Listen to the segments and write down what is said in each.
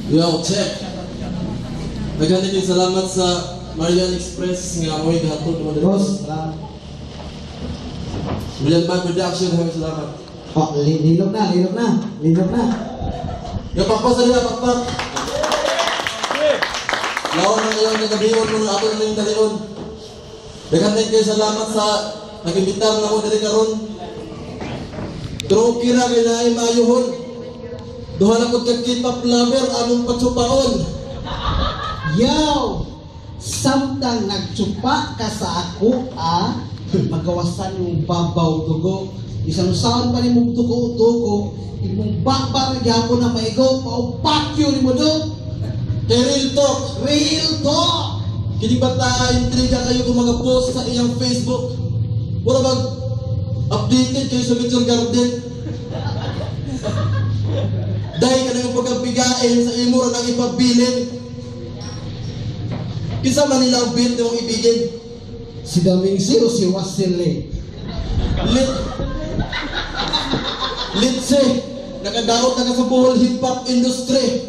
Yo, check. Naghanap yung salamat sa Marian Express nga amoy gahatod mo dito. Boss, salamat. Brilliant Man Production, maraming salamat. Oh, linog na. Yung pakpak sa nila, pakpak. Laon na ngayon, nagabiyon mo na ato na yung dalion. Naghanap kayo salamat sa nag-imbitar na mo dali karon. Pero kira kayo na ay mayuhon. Duha na ko kag-K-pop lover, among patsupaon. Yo! Samtang nagtsupa ka sa ako, magawasan yung babaw dugo. Isang saan pa ni mong dugo, imong bakbar gyapon na maigo, paupakyo ni mo do. Kay Real Talk. Real talk! Kini ba intriga kayo kung mga post sa iyang Facebook? Wala bang updated kayo sa Mitchell Garden? Dahil ka na yung pagkabigain sa imo na nang ipabilin. Kisa Manila ang build yung ibigin. Si Daming Zero, si Wasile. Litse, nakadaot na ka sa buhol hip-hop industry.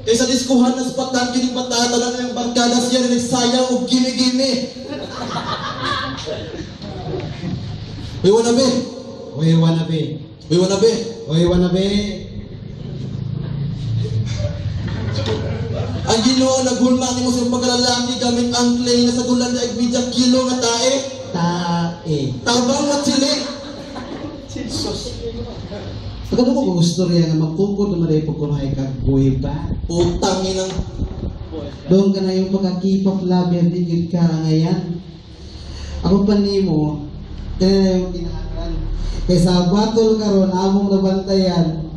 Kaysa diskuhan na spatan, kining batata na ng barkadas yan, nagsayang o gimi-gimi. Uy, wanabe. Oy, wanabe. Uy, wanabe. Oy, wanabe. Ang Ginoo naghulma nimo sa pagkalalaki gamit ang clay na sa gulan na igbidyang kilo nga tae. Tae. Tabang at sili. Pagkano mo gusto rin nga magtungkod na maray pagkumahay ka, buhay ba? Utang inang. Doon ka na yung pagka-K-pop lover, digid ka ngayon. Ako pa nimo, kaya na yung kinaharan. Kaysa battle karon among nabantayan,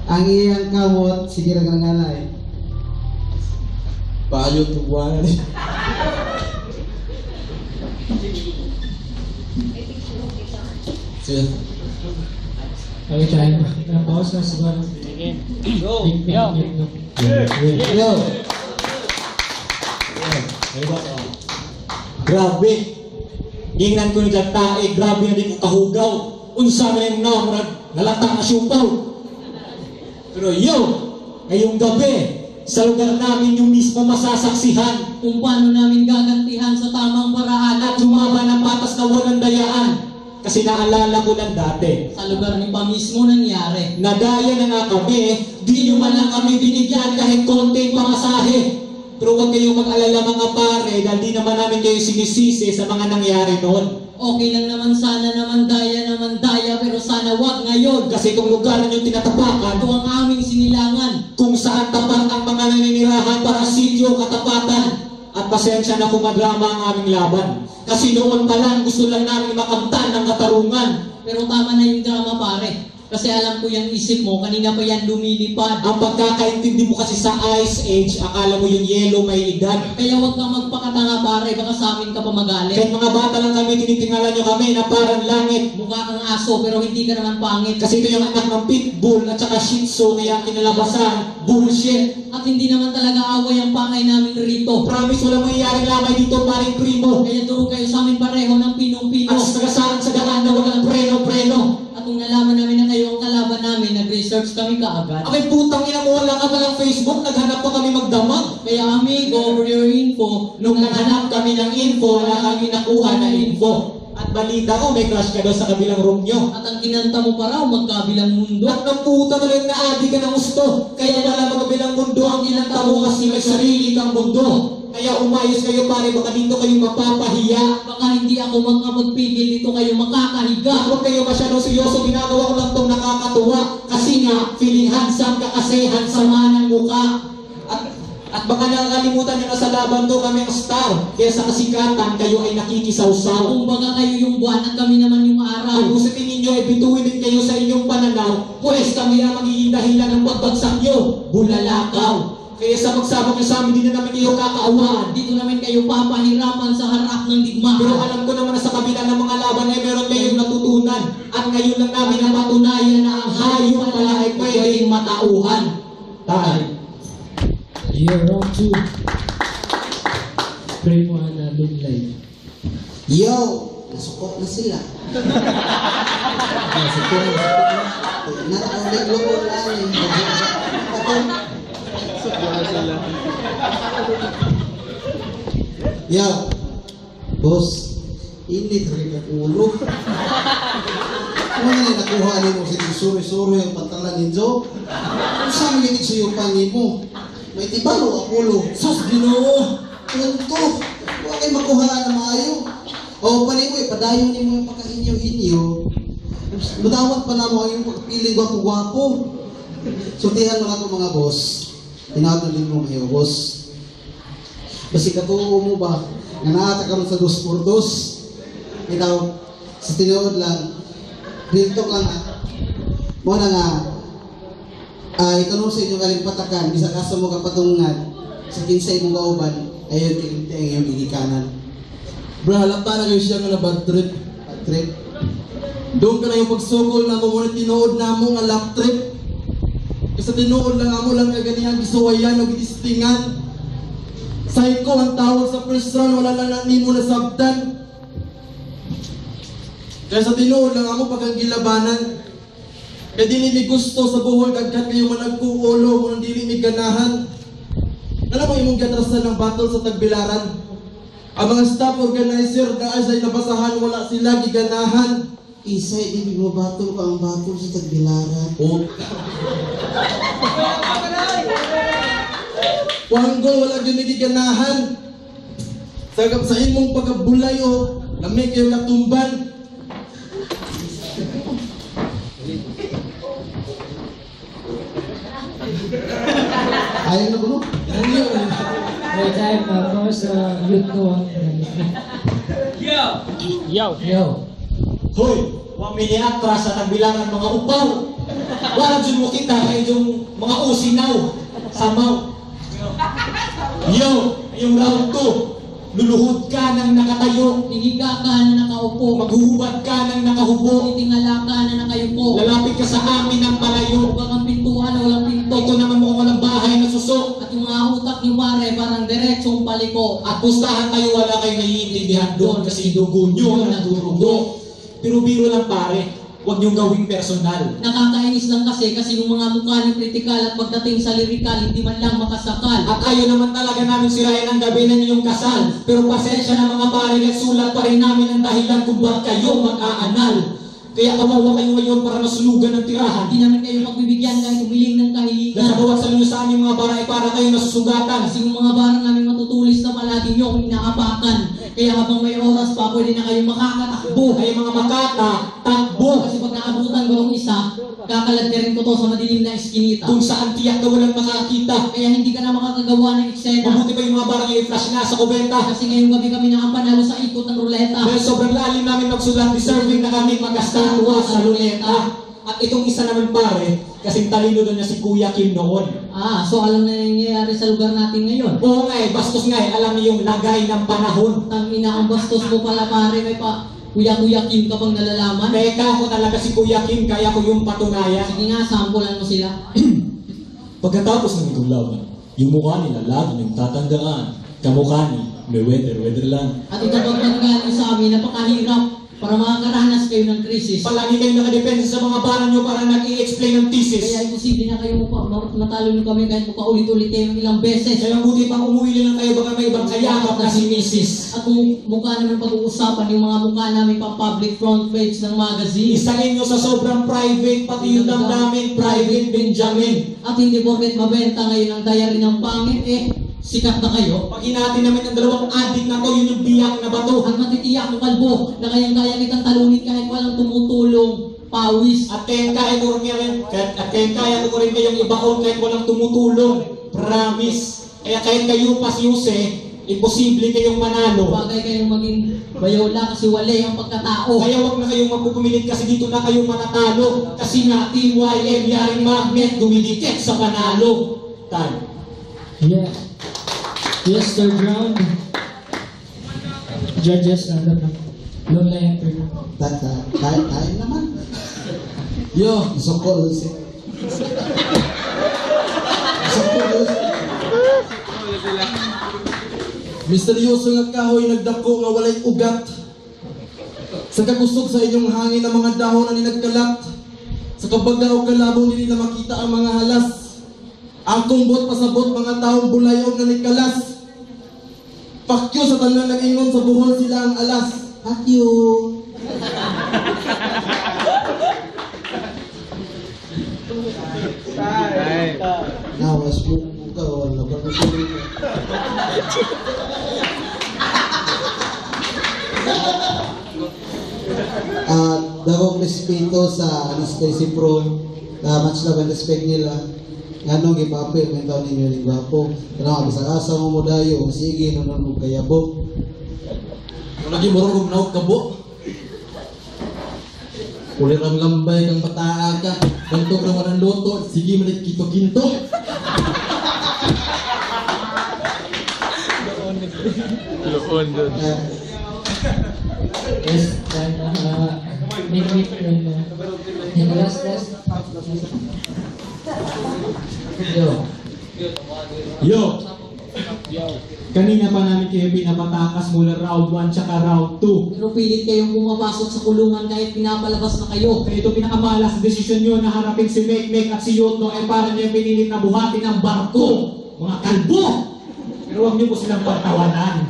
ang iyang kamot, sige lang ang nganay. Payo tubuan. Sige. Okay, tayo. Pause na siguro. Go! Yo! Grabe! Ingnan ko yung tae, grabe na di ko kahugaw. Unsa na yung nalata na syupaw. Pero yo! Ngayong gabi, sa lugar namin yung mismo masasaksihan kung paano namin gagantihan sa tamang paraan at lumaban ng patas na walang dayaan. Kasi naalala ko lang dati, sa lugar ni pa mismo nangyari. Nadaya na nga kami, di nyo man lang kami binigyan kahit konting pamasahe. Pero huwag kayong mag-alala mga pare, dahil di naman namin kayo sinisisi sa mga nangyari noon. Okay lang naman sana naman daya, pero sana wag ngayon. Kasi itong lugar ninyong tinatapakan, ito ang aming sinilangan. Kung saan tapat ang mga naninirahan para sityo katapatan. At pasensya na kung madrama ang aming laban. Kasi noon pa lang gusto lang namin makamtan ng katarungan. Pero tama na yung drama pare. Kasi alam ko yung isip mo, kanina pa yan lumilipad. Ang pagkakaintindi mo kasi sa Ice Age, akala mo yung yellow may edad. Kaya huwag kang magpakatanga pare, baka sa amin ka pa magalit. Kahit mga bata lang kami, tinitingalan nyo kami na parang langit. Mukha kang aso, pero hindi ka naman pangit. Kasi ito yung anak ng pitbull at saka shih tzu, kaya kinalabasan, bullshit. At hindi naman talaga away ang pangay namin rito. Promise, walang mangyayaring lamay dito, paring primo. Kaya durog kayo sa amin pareho ng pinong-pino. At sagasaan sa gaan na walang preno-preno. At kung nalaman namin na kayo ang kalaban namin, nag-research kami kaagad. Ay putang ina mo, wala ka palang Facebook, naghanap pa kami magdamag. Kaya amigo, for your info, nung naghanap kami ng info, wala kami nakuha na info. At balita ko, may crush ka daw sa kabilang room nyo. At ang kinanta mo pa raw, magkabilang mundo. At ng puta mo rin na adi ka ng gusto. Kaya wala magkabilang mundo ang kinanta mo kasi may sarili kang mundo. Kaya umayos kayo pare, baka dito kayo mapapahiya. Baka hindi ako magpigil, dito kayo makakahiga. Huwag kayo masyadong seryoso, ginagawa ko lang itong nakakatuwa. Kasi nga, feeling handsome ka kasi handsome ng mukha. At baka nakakalimutan nyo na sa laban to kami ang star. Kaya sa kasikatan, kayo ay nakikisawsaw. Kung baga kayo yung buwan at kami naman yung araw. At kung sa tingin nyo ay bituin din kayo sa inyong pananaw, pues kami ang magiging dahilan ng pagbagsak nyo. Bulalakaw. Kaya sa magsabak nyo sa amin, di na namin kayo kakaawaan. Dito namin kayo papahirapan sa harap ng digmaan. Pero alam ko naman na sa kabila ng mga laban ay meron kayong natutunan. At ngayon lang namin na patunayan na ang hayop pala ay pwedeng matauhan. Tayo. Year round 2. Pray mo na lunlay. Yo! Nasukot na sila. Nasukot na. Nakaulit lukot lang. Yeah. Boss, init rin ang ulo. Ano na nakuha niyo mo sa suri-suri ang pantalan ninyo? Kung saan yung itisuyupan mo? May tibalo ang ulo. Sus, Ginoo! Punto. Huwag kayo makuha na maayo. O, panay mo, padayon niyo mo yung pagkahinyo-hinyo. Matawag pa na mo ang yung pagpiling gwapo-gwapo. Sutihan mo nga ito mga boss. Tinawag din mo kayo, boss. Basi katuo mo ba? Nga naata ka rin sa 2x2. Ikaw, sa tinuod lang, rintok lang mo na nga, itanong sa inyong kalimpatakan, bisa kaso mo kapatungan, sa kinsay mong kauban, ayun kilimti ang iyong gigikanan. Bro, halata na kayo siya nga na bad trip. Bad trip. Doon ka na yung pagsukol na mo, muna tinuod na mo nga lap trip. Kasi tinuod lang mo lang kaganihan, gisuwayan o gitistingan. Psycho ang tawag sa first round, wala lang nang mo nasabtan. Kaya sa tinuod lang mo pagkang gilabanan. Kaya dili mi gusto sa buhol, kagkat kayo managkuulo, kung dili mi ganahan. Alam mo imong gatrasan ng battle sa Tagbilaran? Ang mga staff organizer na ay nabasahan, wala sila giganahan. Isay, di mo batol ka ang batol sa Tagbilaran. Oh. Wanggol, wala ginigiganahan. Sa imong pagkabulay o lamig kayo katumban. Ayaw na ko, May time tapos youth ko ang Yo! Hoy, huwag miniatras sa Tagbilaran mga upaw. Wala dyan mo kita kayo yung mga usinaw. Samaw. Yo, yung round 2. Luluhod ka ng nakatayo. Hihiga ka na nakaupo. Maghuhubad ka ng nakahubo. Titingala ka na nakayupo. Lalapit ka sa amin ng palayo. Huwag kang pintuan na walang pinto. Ito naman mukhang walang bahay na susok. At yung mga utak ni Mare parang diretsong paliko. At pustahan tayo wala kayo naiintindihan doon kasi dugo nyo na naturugo. Pero biro lang pare, huwag niyong gawing personal. Nakakainis lang kasi yung mga mukha ng kritikal at pagdating sa lirikal, hindi man lang makasakal. At ayaw naman talaga namin sirayan ang gabi na ninyong kasal. Pero pasensya na mga pare, sulat pa rin namin ang dahilan kung ba't kayo mag-aanal. Kaya kawawa kayo ngayon para masulugan ng tirahan. Hindi namin kayo pagbibigyan kahit humiling ng kahilingan. Dahil sa bawat salusan yung mga baray para kayo nasusugatan. Kasi yung mga barang namin matutulis na palagi nyo akong inaapakan. Kaya habang may oras pa, pwede na kayong makakatakbo. Ay mga makata, takbo. Kasi pag naabutan ko ng isa, kakalagdarin ko to sa madilim na eskinita. Kung saan tiyak na walang makakita. Kaya hindi ka na makakagawa ng eksena. Mabuti pa yung mga barang yung flash na sa kubenta. Kasi ngayong gabi kami nakapanalo sa ikot ng ruleta. Dahil sobrang lalim namin magsulat, deserving na kami magastawa sa luneta. At itong isa naman pare, kasing talino doon niya si Kuya Kim noon. So alam na yung nangyayari sa lugar natin ngayon. Oo nga bastos nga alam niyo yung lagay ng panahon. Tangina ang bastos mo pala pare, may pa Kuya Kim ka bang nalalaman? Teka ako talaga si Kuya Kim, kaya ko yung patunayan. Sige nga, sampulan mo sila. Pagkatapos ng itong laban, yung mukha nila lagi nang tatandaan. Kamukha ni, may weather lang. At itapagpag nga sa amin, napakahirap para makakaranas kayo ng krisis. Palagi kayo nakadepensa sa mga barang nyo para nag-i-explain ng thesis. Kaya imposible na kayo matalo nyo kami kahit paulit-ulit kayo ng ilang beses. Kaya buti pang umuwi lang kayo baka may ibang kayakap na si Mrs. At kung mukha naman pag-uusapan, yung mga mukha namin pang public front page ng magazine. Isangin nyo sa sobrang private, pati yung damdamin, private Benjamin. At hindi porket mabenta ngayon ang diary ng pangit, sikat na kayo. Pag hinati namin ang dalawang adik na to, yun yung biyak na bato. Ang matitiyak mo kalbo, na kayang-kaya kitang talunin kahit walang tumutulong pawis. At kaya ko rin kayong ibaon kahit walang tumutulong. Promise. Kaya kahit kayo pasyuse, imposible kayong manalo. Bagay kayong maging bayola kasi wala ang pagkatao. Kaya wag na kayong magpupumilit kasi dito na kayo matatalo. Kasi nga TYM yaring magnet dumidikit sa panalo. Tan. Yeah. Yes, third round. Judges, loan na enter. Tayo naman. Yo, Sokol si. Sokol. misteryoso nga kahoy nagdako nga walay ugat. Sa kakusog sa inyong hangin ng mga dahon na ninagkalat. Sa kabagaw kalabong hindi na makita ang mga halas. Akong bot pasabot mga taong bulayong nga nikalas. Pakyo sa tanan nag-ingon sa buhol sila ang alas. Pakyo. Nawas mo ka, wala ba na sila? Dagong respeto sa Anastasia Pro, much love and respect nila. Ngano gipapi may taon ninyo ni gwapo. Kana bisa-asa mo modayo, sige nanon mo kayabo. Lagi morong naog kabo. Kulit ang lambay kang pataa ka. Ganito ka naman ang loto. Sige malit kito-kinto. Loon doon. Yes, last. Yo! Kanina pa namin kayo pinapatakas mula round 1 tsaka round 2. Pero pilit kayong pumapasok sa kulungan kahit pinapalabas na kayo. Kaya ito pinakamalas na desisyon nyo na harapin si Mek at si Yoto ay para niya pinilit na buhatin ang barko. Mga kalbo! Pero huwag niyo po silang pagtawanan.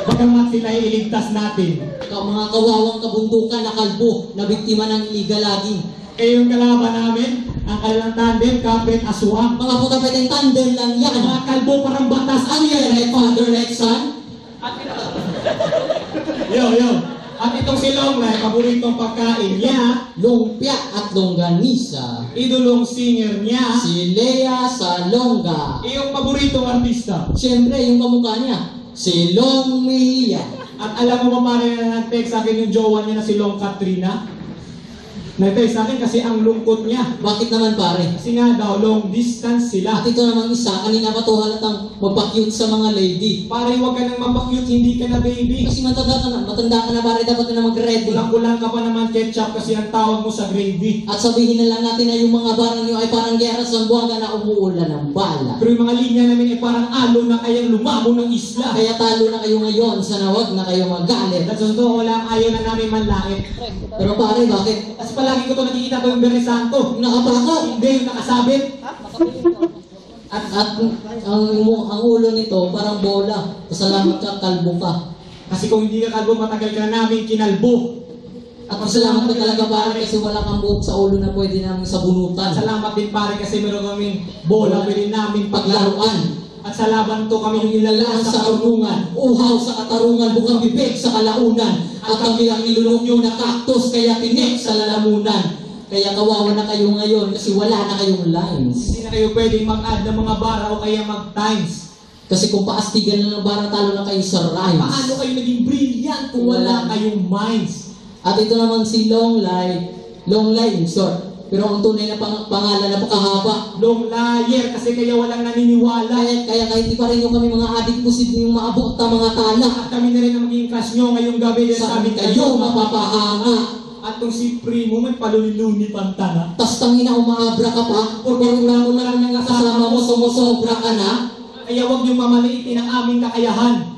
Bagamat sila ay iligtas natin. Mga kawawang kabundukan na kalbo na biktima ng illegal logging. Kaya yung kalaban namin, ang kanilang tandem, kapit, aswang. Mga putapeteng tandem lang yan. Mga kalbo parang batas. Ano yan? Like father, like son? Yo. At itong si Longlay, paboritong pagkain niya, Lumpia at longganisa. idolong singer niya, Si Lea Salonga. iyong paboritong artista. Siyempre, yung kamukha niya, si Long Mejia. At alam mo ba pare na nag-text sa akin yung jowa niya na si Long Katrina? Nag-text sa akin kasi ang lungkot niya. Bakit naman pare? Kasi nga daw, long distance sila. At ito namang isa, kanina pa to halatang magpa-cute sa mga lady. Pare, huwag ka nang mapakyut, hindi ka na baby. Kasi matanda ka na pare, dapat ka na mag-ready. Kulang-kulang ka pa naman ketchup kasi ang tawag mo sa gravy. At sabihin na lang natin na yung mga barang nyo ay parang gera sa buwaga na umuulan ng bala. Pero yung mga linya namin ay parang alo na kayang lumabo ng isla. Kaya talo na kayo ngayon, sana wag na kayo magalit. At sa totoo lang, ayaw na namin manlait. Pero pare, bakit? Kasi palagi ko ito nakikita ko yung Bernes Santo. Nakapako! Hindi yung nakasabit. At ang ulo nito parang bola. Pasalamat ka, kalbo ka. Kasi kung hindi ka kalbo, matagal ka na namin kinalbo. At pasalamat ka talaga pare kasi wala kang buhok sa ulo na pwede namin sabunutan. Salamat din pare kasi meron kaming bola pwede namin paglaruan. At sa laban to kami yung ilalaan Sa karunungan, uhaw sa katarungan, bukang bibig sa kalaunan. At kami ang nilulong nyo na kaktus, kaya tinik sa lalamunan. Kaya kawawa na kayo ngayon kasi wala na kayong lines. Hindi na kayo pwedeng mag-add ng mga bara o kaya mag-times. Kasi kung paastigan na ng bara, talo na kayo sa rhymes. Paano kayo naging brilliant kung wala kayong minds? At ito naman si Longlay in short. Pero ang tunay na pangalan napakahaba. Long liar kasi kaya walang naniniwala. Kaya kahit di pa rin yung kami mga adik posible yung maabot na mga tala. At kami na rin ang magiging crush nyo ngayong gabi. Sabi kayo mapapahanga. At kung si Primo may paluliluni pantana. Tas tangina umaabra ka pa. Or marunong mo lang ng kasama mo sumusobra ka na. Kaya huwag niyong mamaliitin ang aming kakayahan.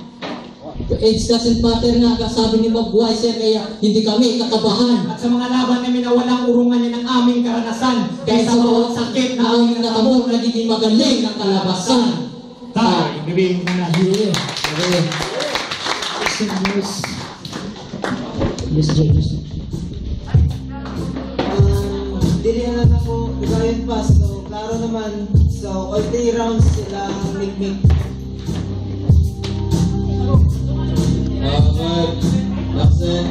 Age doesn't matter nga, sabi ni Bob Weiser, kaya hindi kami kakabahan. At sa mga laban namin na walang urungan yan ang aming karanasan. Kahit sa bawat sakit na aming natamo, nagiging magaling ang kalabasan. Tayo, gabihin ko na. Yes, James. Dili na lang ako, nagayon pa. So, klaro naman. So, all 3 rounds silang mikmik. Good. Jackson.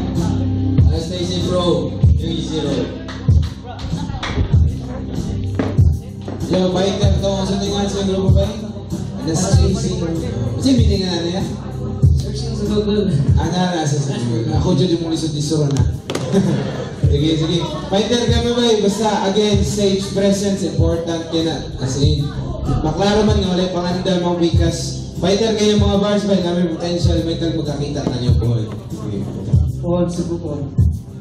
Anastasia Pro. 3-0. Yo, baik kan kau suntingan sa grupo ba? Anastasia. Kasi bilingan na niya? Searching sa Google. Ana, nasa ako dyan yung mulisod ni Sorona. Sige. Fighter kami ba? Basta, again, stage presence, important yan na. As in, maklaro man nga ulit, pangandam ang bikas. Fighter kayo mga bars ba? Kami potential, may magkakita na nyo po. Paul, subukon.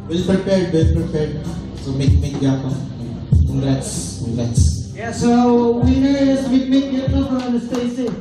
Well prepared. So make gapa. Congrats. Yeah, so winner is Mikmik Yatno from Anastasia.